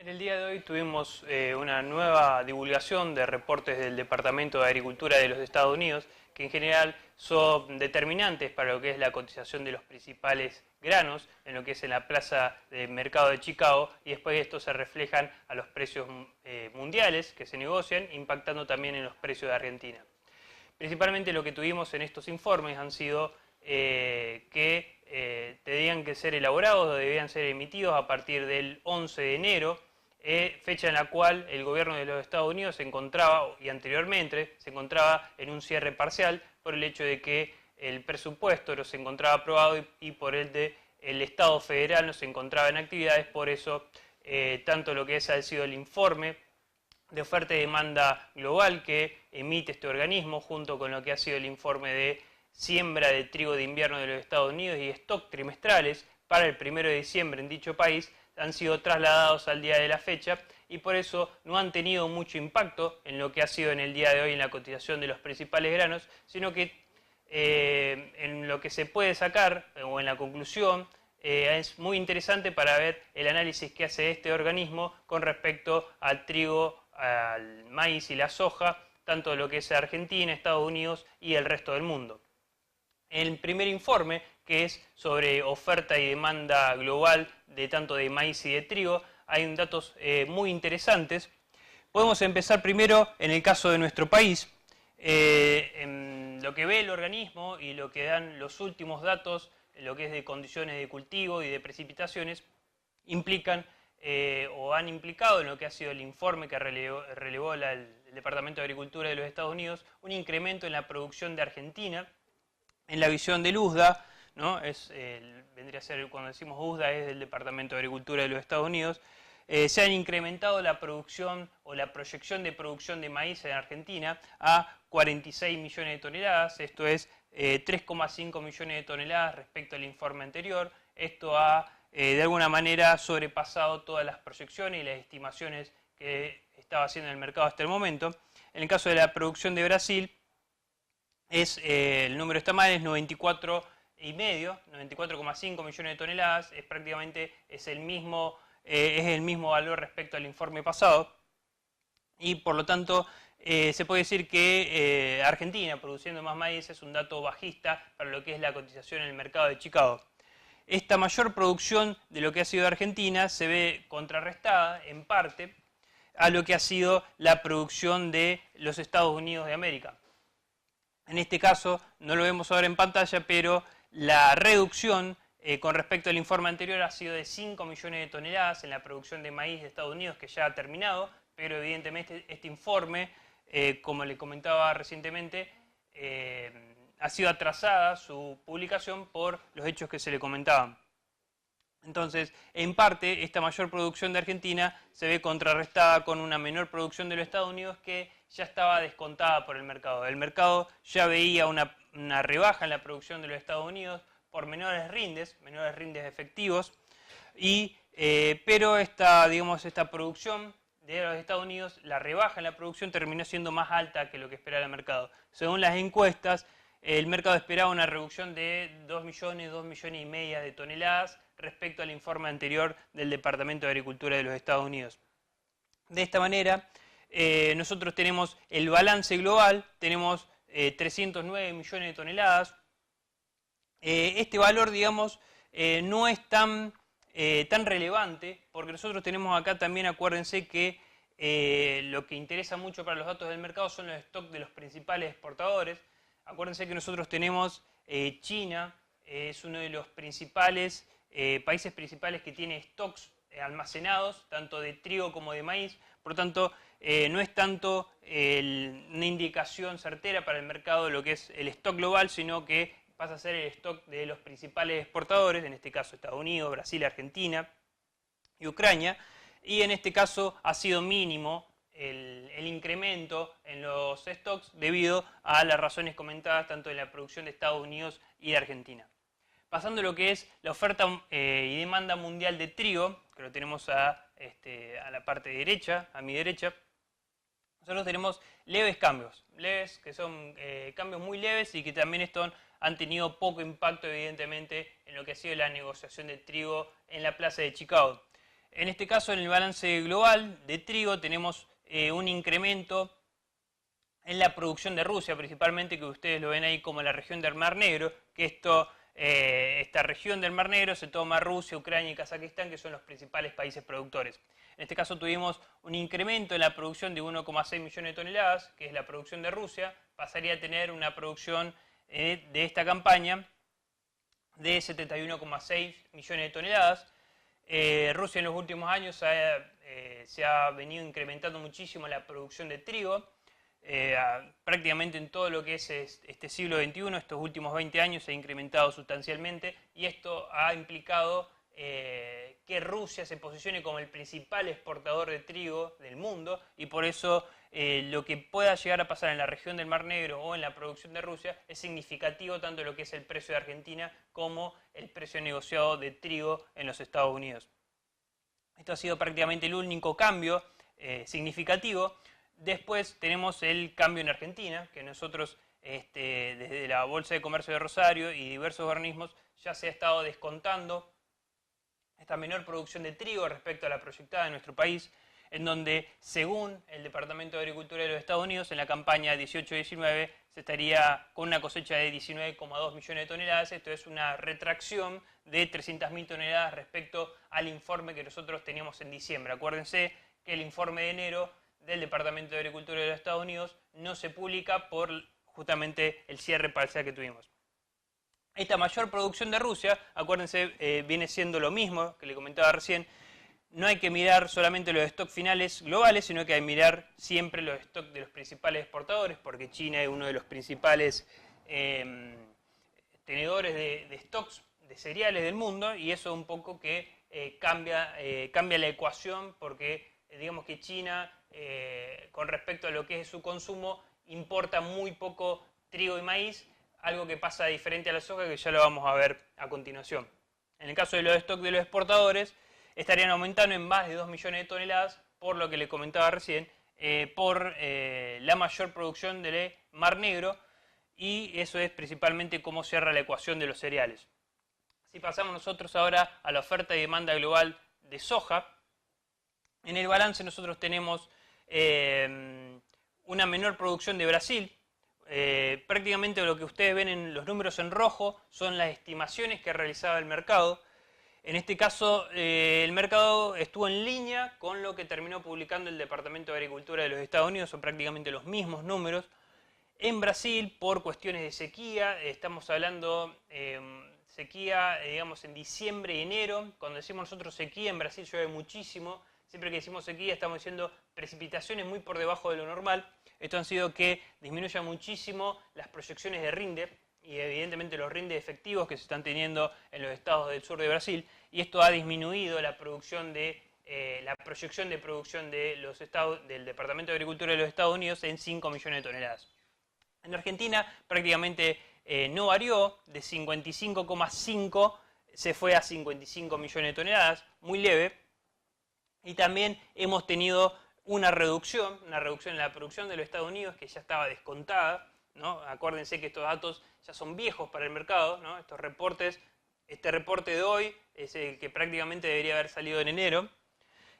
En el día de hoy tuvimos una nueva divulgación de reportes del Departamento de Agricultura de los Estados Unidos, que en general son determinantes para lo que es la cotización de los principales granos, en lo que es en la plaza de mercado de Chicago, y después estos se reflejan a los precios mundiales que se negocian, impactando también en los precios de Argentina. Principalmente lo que tuvimos en estos informes han sido que tenían que ser elaborados o debían ser emitidos a partir del 11 de enero, fecha en la cual el gobierno de los Estados Unidos se encontraba, y anteriormente se encontraba en un cierre parcial por el hecho de que el presupuesto no se encontraba aprobado y por ende el Estado federal no se encontraba en actividades. Por eso tanto lo que ha sido el informe de oferta y demanda global que emite este organismo, junto con lo que ha sido el informe de siembra de trigo de invierno de los Estados Unidos y stock trimestrales para el 1 de diciembre en dicho país, han sido trasladados al día de la fecha y por eso no han tenido mucho impacto en lo que ha sido en el día de hoy en la cotización de los principales granos, sino que en lo que se puede sacar o en la conclusión es muy interesante para ver el análisis que hace este organismo con respecto al trigo, al maíz y la soja, tanto lo que es Argentina, Estados Unidos y el resto del mundo. El primer informe, que es sobre oferta y demanda global de tanto de maíz y de trigo, hay datos muy interesantes. Podemos empezar primero en el caso de nuestro país. En lo que ve el organismo y lo que dan los últimos datos, lo que es de condiciones de cultivo y de precipitaciones, implican o han implicado en lo que ha sido el informe que relevó el Departamento de Agricultura de los Estados Unidos, un incremento en la producción de Argentina. En la visión del USDA, ¿no? Vendría a ser, cuando decimos USDA, es del Departamento de Agricultura de los Estados Unidos, se han incrementado la producción o la proyección de producción de maíz en Argentina a 46 millones de toneladas, esto es 3,5 millones de toneladas respecto al informe anterior. Esto ha de alguna manera sobrepasado todas las proyecciones y las estimaciones que estaba haciendo el mercado hasta el momento. En el caso de la producción de Brasil, el número está mal, es 94,5 millones de toneladas, es el mismo valor respecto al informe pasado, y por lo tanto se puede decir que Argentina produciendo más maíz es un dato bajista para lo que es la cotización en el mercado de Chicago. Esta mayor producción de lo que ha sido Argentina se ve contrarrestada en parte a lo que ha sido la producción de los Estados Unidos de América. En este caso, no lo vemos ahora en pantalla, pero la reducción con respecto al informe anterior ha sido de 5 millones de toneladas en la producción de maíz de Estados Unidos, que ya ha terminado, pero evidentemente este informe, como le comentaba recientemente, ha sido atrasada su publicación por los hechos que se le comentaban. Entonces, en parte, esta mayor producción de Argentina se ve contrarrestada con una menor producción de los Estados Unidos que ya estaba descontada por el mercado. El mercado ya veía una rebaja en la producción de los Estados Unidos por menores rindes efectivos, pero esta producción de los Estados Unidos, la rebaja en la producción terminó siendo más alta que lo que esperaba el mercado. Según las encuestas, el mercado esperaba una reducción de 2 millones y medio de toneladas respecto al informe anterior del Departamento de Agricultura de los Estados Unidos. De esta manera, nosotros tenemos el balance global, tenemos 309 millones de toneladas. Este valor, digamos, no es tan relevante, porque nosotros tenemos acá también, acuérdense que lo que interesa mucho para los datos del mercado son los stocks de los principales exportadores. Acuérdense que nosotros tenemos China, es uno de los principales países principales que tiene stocks almacenados, tanto de trigo como de maíz. Por lo tanto, no es tanto una indicación certera para el mercado de lo que es el stock global, sino que pasa a ser el stock de los principales exportadores, en este caso Estados Unidos, Brasil, Argentina y Ucrania. Y en este caso ha sido mínimo el incremento en los stocks debido a las razones comentadas tanto en la producción de Estados Unidos y de Argentina. Pasando a lo que es la oferta y demanda mundial de trigo, que lo tenemos a la parte derecha, a mi derecha, nosotros tenemos leves cambios, que son cambios muy leves y que también han tenido poco impacto evidentemente en lo que ha sido la negociación de trigo en la plaza de Chicago. En este caso, en el balance global de trigo tenemos un incremento en la producción de Rusia, principalmente, que ustedes lo ven ahí como la región del Mar Negro, que esta región del Mar Negro se toma Rusia, Ucrania y Kazajistán, que son los principales países productores. En este caso tuvimos un incremento en la producción de 1,6 millones de toneladas, que es la producción de Rusia, pasaría a tener una producción de esta campaña de 71,6 millones de toneladas. Rusia en los últimos años se ha venido incrementando muchísimo la producción de trigo, prácticamente en todo lo que es este siglo XXI, estos últimos 20 años se ha incrementado sustancialmente, y esto ha implicado que Rusia se posicione como el principal exportador de trigo del mundo, y por eso lo que pueda llegar a pasar en la región del Mar Negro o en la producción de Rusia es significativo tanto lo que es el precio de Argentina como el precio negociado de trigo en los Estados Unidos. Esto ha sido prácticamente el único cambio significativo. Después tenemos el cambio en Argentina, que nosotros desde la Bolsa de Comercio de Rosario y diversos organismos ya se ha estado descontando esta menor producción de trigo respecto a la proyectada en nuestro país, en donde, según el Departamento de Agricultura de los Estados Unidos, en la campaña 18-19 se estaría con una cosecha de 19,2 millones de toneladas. Esto es una retracción de 300.000 toneladas respecto al informe que nosotros teníamos en diciembre. Acuérdense que el informe de enero del Departamento de Agricultura de los Estados Unidos no se publica por justamente el cierre parcial que tuvimos. Esta mayor producción de Rusia, acuérdense, viene siendo lo mismo que le comentaba recién. No hay que mirar solamente los stocks finales globales, sino que hay que mirar siempre los stocks de los principales exportadores, porque China es uno de los principales tenedores de stocks de cereales del mundo, y eso un poco que cambia la ecuación, porque digamos que China, con respecto a lo que es su consumo, importa muy poco trigo y maíz, algo que pasa diferente a la soja, que ya lo vamos a ver a continuación. En el caso de los stocks de los exportadores, estarían aumentando en más de 2 millones de toneladas, por lo que le comentaba recién, por la mayor producción del Mar Negro, y eso es principalmente cómo cierra la ecuación de los cereales. Si pasamos nosotros ahora a la oferta y demanda global de soja, en el balance nosotros tenemos una menor producción de Brasil. Prácticamente lo que ustedes ven en los números en rojo son las estimaciones que realizaba el mercado. En este caso, el mercado estuvo en línea con lo que terminó publicando el Departamento de Agricultura de los Estados Unidos, son prácticamente los mismos números. En Brasil, por cuestiones de sequía, estamos hablando sequía, digamos, en diciembre y enero. Cuando decimos nosotros sequía, en Brasil llueve muchísimo. Siempre que decimos sequía estamos diciendo precipitaciones muy por debajo de lo normal. Esto ha sido que disminuya muchísimo las proyecciones de rinde y evidentemente los rindes efectivos que se están teniendo en los estados del sur de Brasil, y esto ha disminuido la producción la proyección de producción de los estados, del Departamento de Agricultura de los Estados Unidos en 5 millones de toneladas. En Argentina prácticamente no varió, de 55,5 se fue a 55 millones de toneladas, muy leve, y también hemos tenido una reducción en la producción de los Estados Unidos, que ya estaba descontada, ¿no? Acuérdense que estos datos ya son viejos para el mercado, ¿no? Estos reportes, este reporte de hoy es el que prácticamente debería haber salido en enero,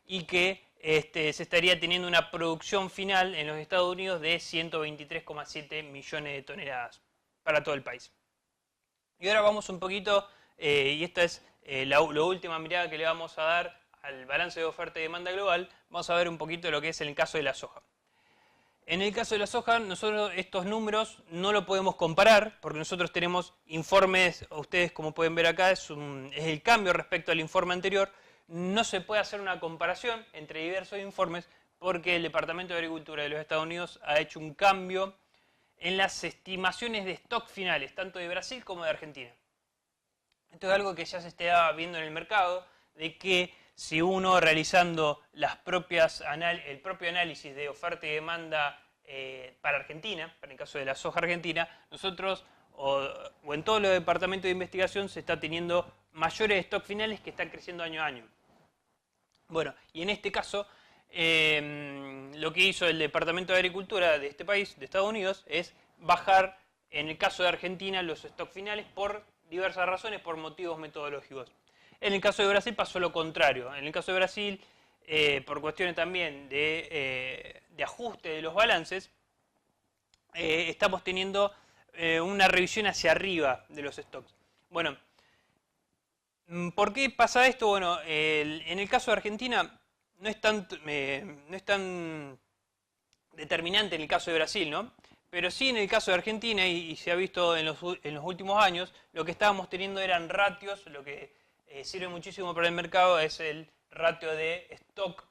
y que se estaría teniendo una producción final en los Estados Unidos de 123,7 millones de toneladas para todo el país. Y ahora vamos un poquito, y esta es la última mirada que le vamos a dar al balance de oferta y demanda global, vamos a ver un poquito lo que es en el caso de la soja. En el caso de la soja, nosotros estos números no lo podemos comparar, porque nosotros tenemos informes, ustedes como pueden ver acá, es el cambio respecto al informe anterior. No se puede hacer una comparación entre diversos informes, porque el Departamento de Agricultura de los Estados Unidos ha hecho un cambio en las estimaciones de stock finales, tanto de Brasil como de Argentina. Esto es algo que ya se está viendo en el mercado, de que si uno realizando el propio análisis de oferta y demanda para Argentina, para el caso de la soja argentina, nosotros o en todos los departamentos de investigación se está teniendo mayores stock finales que están creciendo año a año. Bueno, y en este caso lo que hizo el Departamento de Agricultura de este país, de Estados Unidos, es bajar, en el caso de Argentina, los stock finales por diversas razones, por motivos metodológicos. En el caso de Brasil pasó lo contrario. En el caso de Brasil, por cuestiones también de ajuste de los balances, estamos teniendo una revisión hacia arriba de los stocks. Bueno, ¿por qué pasa esto? Bueno, en el caso de Argentina no es tan determinante en el caso de Brasil, ¿no? Pero sí en el caso de Argentina, y se ha visto en los últimos años, lo que estábamos teniendo eran ratios, lo que sirve muchísimo para el mercado es el ratio de stock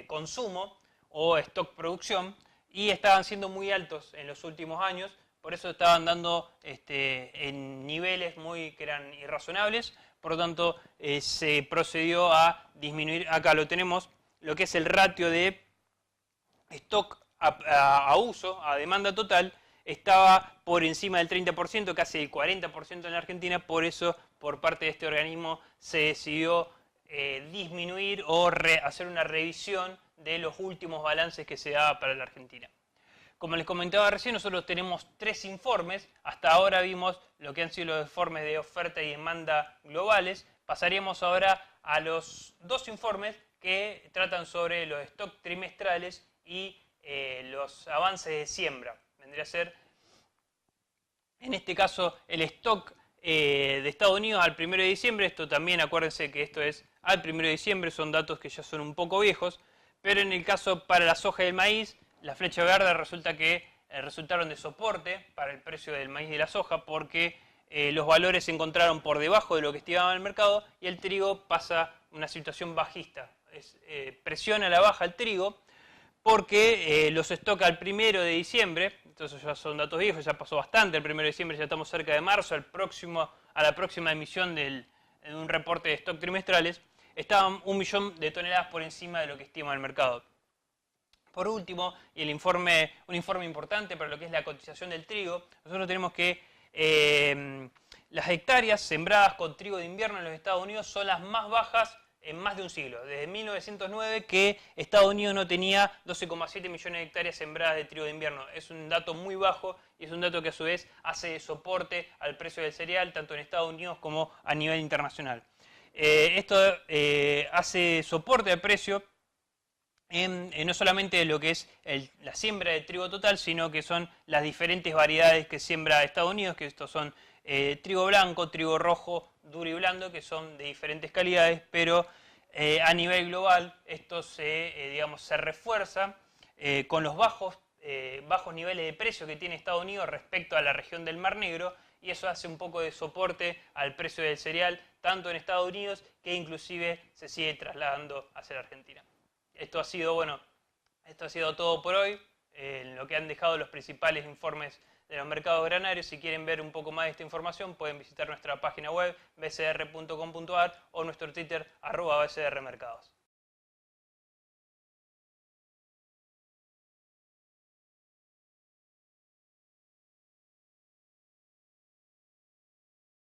consumo o stock producción, y estaban siendo muy altos en los últimos años, por eso estaban dando en niveles que eran irrazonables, por lo tanto se procedió a disminuir, acá lo tenemos, lo que es el ratio de stock a uso, a demanda total, estaba por encima del 30%, casi el 40% en la Argentina, por eso por parte de este organismo se decidió disminuir o hacer una revisión de los últimos balances que se daba para la Argentina. Como les comentaba recién, nosotros tenemos 3 informes, hasta ahora vimos lo que han sido los informes de oferta y demanda globales, pasaríamos ahora a los 2 informes que tratan sobre los stocks trimestrales y los avances de siembra. Vendría a ser, en este caso, el stock de Estados Unidos al 1 de diciembre. Esto también, acuérdense que esto es al 1 de diciembre, son datos que ya son un poco viejos, pero en el caso para la soja y el maíz, la flecha verde resulta que resultaron de soporte para el precio del maíz y de la soja porque los valores se encontraron por debajo de lo que estimaba el mercado y el trigo pasa una situación bajista. Presiona a la baja el trigo porque los stocks al 1 de diciembre, entonces ya son datos viejos, ya pasó bastante el 1 de diciembre, ya estamos cerca de marzo, a la próxima emisión de un reporte de stock trimestrales, estaban 1 millón de toneladas por encima de lo que estima el mercado. Por último, y un informe importante para lo que es la cotización del trigo, nosotros tenemos que las hectáreas sembradas con trigo de invierno en los Estados Unidos son las más bajas en más de un siglo. Desde 1909 que Estados Unidos no tenía 12,7 millones de hectáreas sembradas de trigo de invierno. Es un dato muy bajo y es un dato que a su vez hace soporte al precio del cereal tanto en Estados Unidos como a nivel internacional. Esto hace soporte al precio no solamente lo que es la siembra de trigo total, sino que son las diferentes variedades que siembra Estados Unidos, que estos son trigo blanco, trigo rojo, duro y blando, que son de diferentes calidades, pero a nivel global esto se refuerza con los bajos niveles de precio que tiene Estados Unidos respecto a la región del Mar Negro, y eso hace un poco de soporte al precio del cereal, tanto en Estados Unidos que inclusive se sigue trasladando hacia la Argentina. Esto ha sido todo por hoy, lo que han dejado los principales informes de los mercados granarios. Si quieren ver un poco más de esta información, pueden visitar nuestra página web bcr.com.ar o nuestro Twitter @bcrmercados.